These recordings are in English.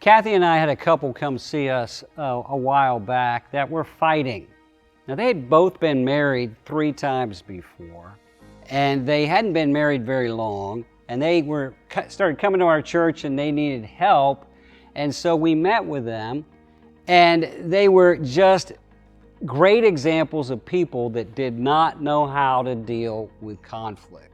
Kathy and I had a couple come see us a while back that were fighting. Now, they had both been married 3 times before, and they hadn't been married very long, and they started coming to our church and they needed help, and so we met with them, and they were just great examples of people that did not know how to deal with conflict.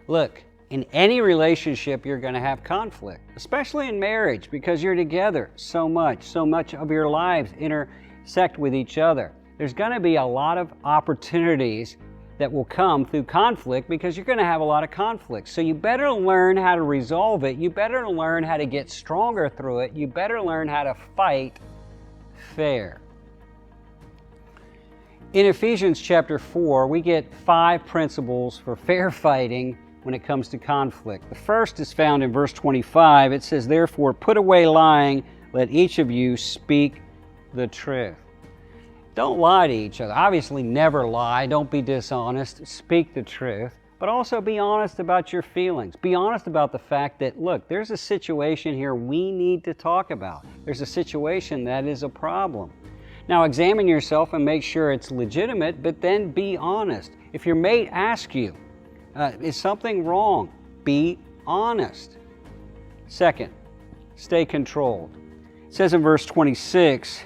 Look, in any relationship, you're going to have conflict, especially in marriage, because you're together so much of your lives intersect with each other. There's going to be a lot of opportunities that will come through conflict because you're going to have a lot of conflict. So you better learn how to resolve it. You better learn how to get stronger through it. You better learn how to fight fair. In Ephesians chapter 4, we get 5 principles for fair fighting when it comes to conflict. The first is found in verse 25. It says, "Therefore, put away lying, let each of you speak the truth." Don't lie to each other. Obviously, never lie. Don't be dishonest. Speak the truth. But also be honest about your feelings. Be honest about the fact that, look, there's a situation here we need to talk about. There's a situation that is a problem. Now, examine yourself and make sure it's legitimate, but then be honest. If your mate asks you, is something wrong? Be honest. Second, stay controlled. It says in verse 26,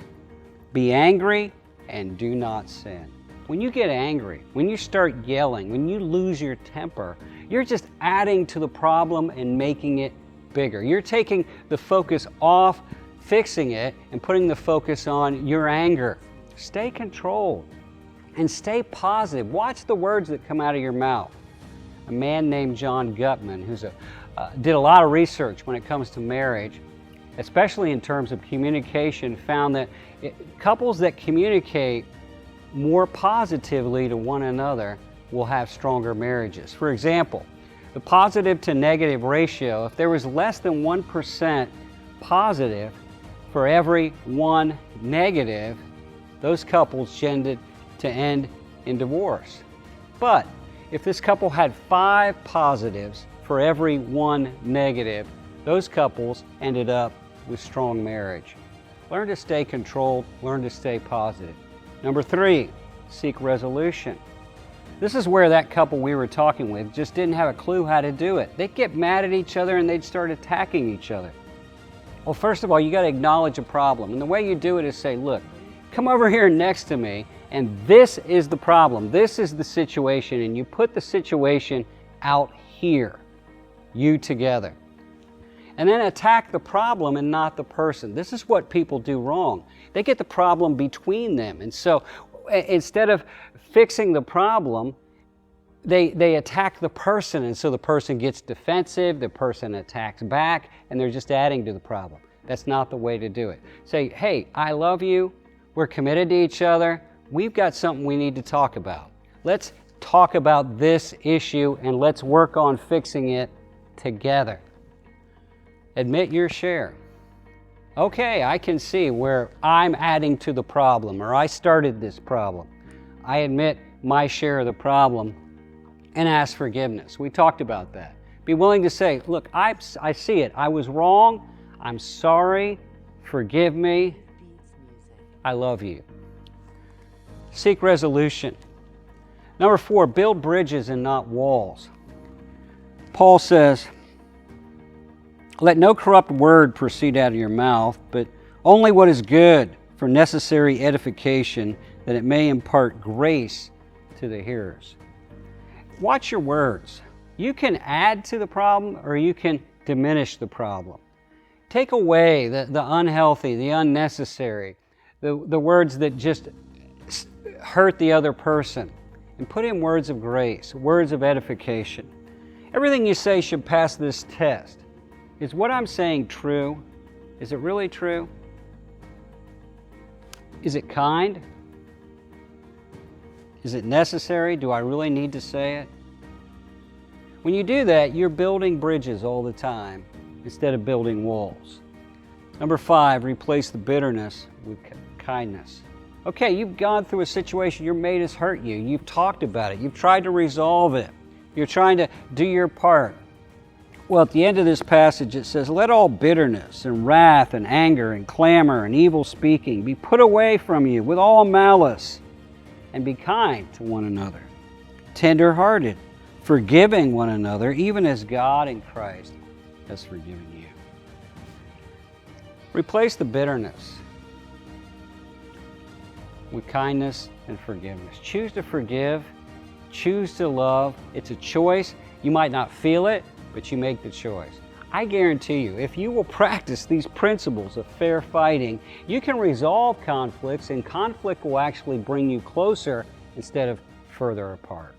"Be angry and do not sin." When you get angry, when you start yelling, when you lose your temper, you're just adding to the problem and making it bigger. You're taking the focus off fixing it and putting the focus on your anger. Stay controlled and stay positive. Watch the words that come out of your mouth. A man named John Gutman, who did a lot of research when it comes to marriage, especially in terms of communication, found that couples that communicate more positively to one another will have stronger marriages. For example, the positive to negative ratio, if there was less than 1% positive for every 1 negative, those couples tended to end in divorce. But if this couple had 5 positives for every 1 negative, those couples ended up with strong marriage. Learn to stay controlled, learn to stay positive. Number 3, seek resolution. This is where that couple we were talking with just didn't have a clue how to do it. They'd get mad at each other and they'd start attacking each other. Well, first of all, you got to acknowledge a problem. And the way you do it is say, look, come over here next to me, and this is the problem. This is the situation, and you put the situation out here, you together. And then attack the problem and not the person. This is what people do wrong. They get the problem between them. And so instead of fixing the problem, they attack the person, and so the person gets defensive, the person attacks back, and they're just adding to the problem. That's not the way to do it. Say, hey, I love you, we're committed to each other, we've got something we need to talk about. Let's talk about this issue and let's work on fixing it together. Admit your share. Okay, I can see where I'm adding to the problem, or I started this problem. I admit my share of the problem and ask forgiveness. We talked about that. Be willing to say, look, I see it. I was wrong. I'm sorry. Forgive me. I love you. Seek resolution. Number 4, build bridges and not walls. Paul says, "Let no corrupt word proceed out of your mouth, but only what is good for necessary edification, that it may impart grace to the hearers." Watch your words. You can add to the problem or you can diminish the problem. Take away the unhealthy, the unnecessary, the words that just hurt the other person, and put in words of grace, words of edification. Everything you say should pass this test. Is what I'm saying true? Is it really true? Is it kind? Is it necessary? Do I really need to say it? When you do that, you're building bridges all the time instead of building walls. Number 5, replace the bitterness with kindness. Okay, you've gone through a situation, your mate has hurt you, you've talked about it, you've tried to resolve it, you're trying to do your part. Well, at the end of this passage it says, let all bitterness and wrath and anger and clamor and evil speaking be put away from you with all malice, and be kind to one another, tender-hearted, forgiving one another, even as God in Christ has forgiven you. Replace the bitterness with kindness and forgiveness. Choose to forgive. Choose to love. It's a choice. You might not feel it, but you make the choice. I guarantee you, if you will practice these principles of fair fighting, you can resolve conflicts, and conflict will actually bring you closer instead of further apart.